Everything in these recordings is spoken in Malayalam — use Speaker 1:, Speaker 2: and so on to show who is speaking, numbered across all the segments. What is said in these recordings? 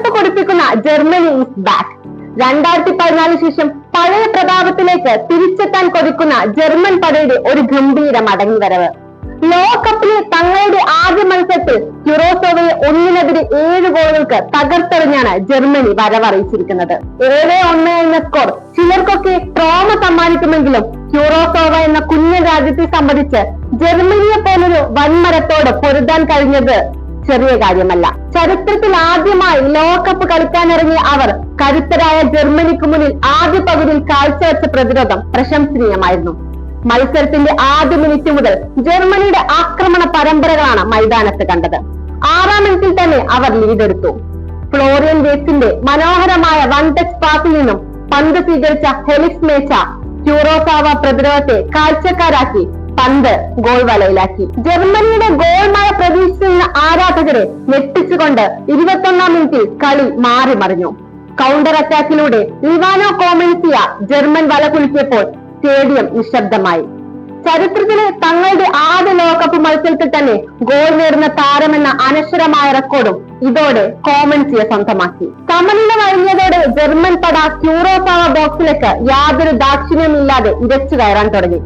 Speaker 1: ലോകകപ്പ് കുടിപ്പിക്കുന്ന ജർമ്മനി ഈസ് ബാക്ക്. 2014 ശേഷം പഴയ പ്രതാപത്തിലേക്ക് തിരിച്ചെത്താൻ കൊതിക്കുന്ന ജർമ്മൻ പടയുടെ ഒരു ഗംഭീര മടങ്ങിവരവ്. ലോകകപ്പിലെ തങ്ങളുടെ ആദ്യ മത്സരത്തിൽ ക്യൂറോസോവയെ 1-7 ഗോളുകൾക്ക് തകർത്തെറിഞ്ഞാണ് ജർമ്മനി വരവറിയിച്ചിരിക്കുന്നത്. 7-1 എന്ന സ്കോർ ചിലർക്കൊക്കെ ട്രോമ സമ്മാനിക്കുമെങ്കിലും ക്യൂറോസോവ എന്ന കുഞ്ഞൻ രാജ്യത്തെ സംബന്ധിച്ച് ജർമ്മനിയെ പോലൊരു വൻമരത്തോട് പൊരുതാൻ കഴിഞ്ഞത് ചെറിയ കാര്യമല്ല. ചരിത്രത്തിൽ ആദ്യമായി ലോകകപ്പ് കളിക്കാനിറങ്ങിയ അവർ കരുത്തരായ ജർമ്മനിക്ക് മുന്നിൽ ആദ്യ പകുതിയിൽ കാഴ്ചവെച്ച പ്രതിരോധം പ്രശംസനീയമായിരുന്നു. മത്സരത്തിന്റെ ആദ്യ മിനിറ്റ് മുതൽ ജർമ്മനിയുടെ ആക്രമണ പരമ്പരകളാണ് മൈതാനത്ത് കണ്ടത്. 6-ാം മിനിറ്റിൽ തന്നെ അവർ ലീഡെടുത്തു. ഫ്ലോറിയൻ വേറ്റ്സിന്റെ മനോഹരമായ വൺ ടച്ച് പാസിൽ നിന്നും പന്ത് സ്വീകരിച്ച ഹെലിക്സ് മേച്ച ക്യൂറോസാവ പ്രതിരോധത്തെ കാഴ്ചക്കാരാക്കി പന്ത് ഗോൾ വലയിലാക്കി. ജർമ്മനിയുടെ ഗോൾ മഴ പ്രതീക്ഷിച്ചിരുന്ന ആരാധകരെ ഞെട്ടിച്ചുകൊണ്ട് 21-ാം മിനിറ്റിൽ കളി മാറി മറിഞ്ഞു. കൗണ്ടർ അറ്റാക്കിലൂടെ ലിവാനോ കോമൻസിയ ജർമ്മൻ വല കുലുക്കിയപ്പോൾ സ്റ്റേഡിയം നിശബ്ദമായി. ചരിത്രത്തിലെ തങ്ങളുടെ ആദ്യ ലോകകപ്പ് മത്സരത്തിൽ തന്നെ ഗോൾ നേടുന്ന താരമെന്ന അനശ്വരമായ റെക്കോർഡും ഇതോടെ കോമൻസിയ സ്വന്തമാക്കി. സമനില വഴങ്ങിയതോടെ ജർമ്മൻ പട ക്യൂറോസാവ ബോക്സിലേക്ക് യാതൊരു ദാക്ഷിണ്യമില്ലാതെ ഇരച്ചു കയറാൻ തുടങ്ങി.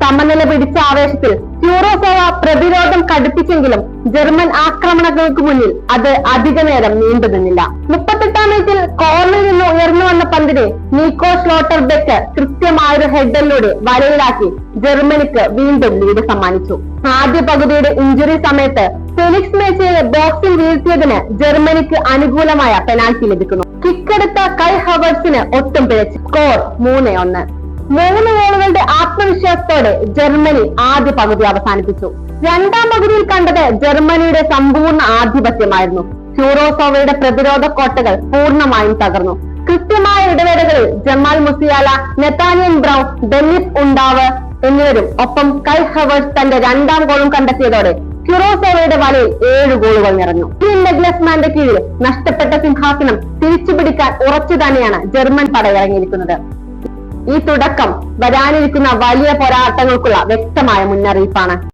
Speaker 1: സമനില പിടിച്ച ആവേശത്തിൽ ക്യൂറോസോവ പ്രതിരോധം കടുപ്പിച്ചെങ്കിലും ജർമ്മൻ ആക്രമണങ്ങൾക്ക് മുന്നിൽ അത് അധിക നേരം നീണ്ടു നിന്നില്ല. 38-ാം മിനിറ്റിൽ കോർണറിൽ നിന്ന് ഉയർന്നു വന്ന പന്തിനെ നീക്കോ സ്ലോട്ടർബെക്ക് കൃത്യമായൊരു ഹെഡറിലൂടെ വലയിലാക്കി ജർമ്മനിക്ക് വീണ്ടും ലീഡ് സമ്മാനിച്ചു. ആദ്യ പകുതിയുടെ ഇഞ്ചുറി സമയത്ത് ഫെലിക്സ് മേച്ചയെ ബോക്സിൽ വീഴ്ത്തിയതിന് ജർമ്മനിക്ക് അനുകൂലമായ പെനാൽറ്റി ലഭിക്കുന്നു. കിക്കെടുത്ത കൈ ഹവേർട്സിന് ഒട്ടും പിഴച്ചു. സ്കോർ 3-1. 3 ഗോളുകളുടെ ആത്മവിശ്വാസത്തോടെ ജർമ്മനി ആദ്യ പകുതി അവസാനിപ്പിച്ചു. 2-ാം പകുതിയിൽ കണ്ടത് ജർമ്മനിയുടെ സമ്പൂർണ്ണ ആധിപത്യമായിരുന്നു. ക്യൂറോസോവയുടെ പ്രതിരോധ കോട്ടകൾ പൂർണ്ണമായും തകർന്നു. കൃത്യമായ ഇടവേളകളിൽ ജമാൽ മുസിയാല, നെതാനിയൻ ബ്രൗൺ, ഡെന്നിസ് ഉണ്ടാവ് എന്നിവരും ഒപ്പം കൈ ഹവേർട്സ് തന്റെ 2-ാം ഗോളും കണ്ടെത്തിയതോടെ ക്യൂറോസോവയുടെ വലയിൽ 7 ഗോളുകൾ നിറഞ്ഞു. നെഗ്ലസ്മാന്റെ കീഴിൽ നഷ്ടപ്പെട്ട സിംഹാസനം തിരിച്ചുപിടിക്കാൻ ഉറച്ചു തന്നെയാണ് ജർമ്മൻ പട ഇറങ്ങിയിരിക്കുന്നത്. ഈ തുടക്കം വരാനിരിക്കുന്ന വലിയ പോരാട്ടങ്ങൾക്കുള്ള വ്യക്തമായ മുന്നറിയിപ്പാണ്.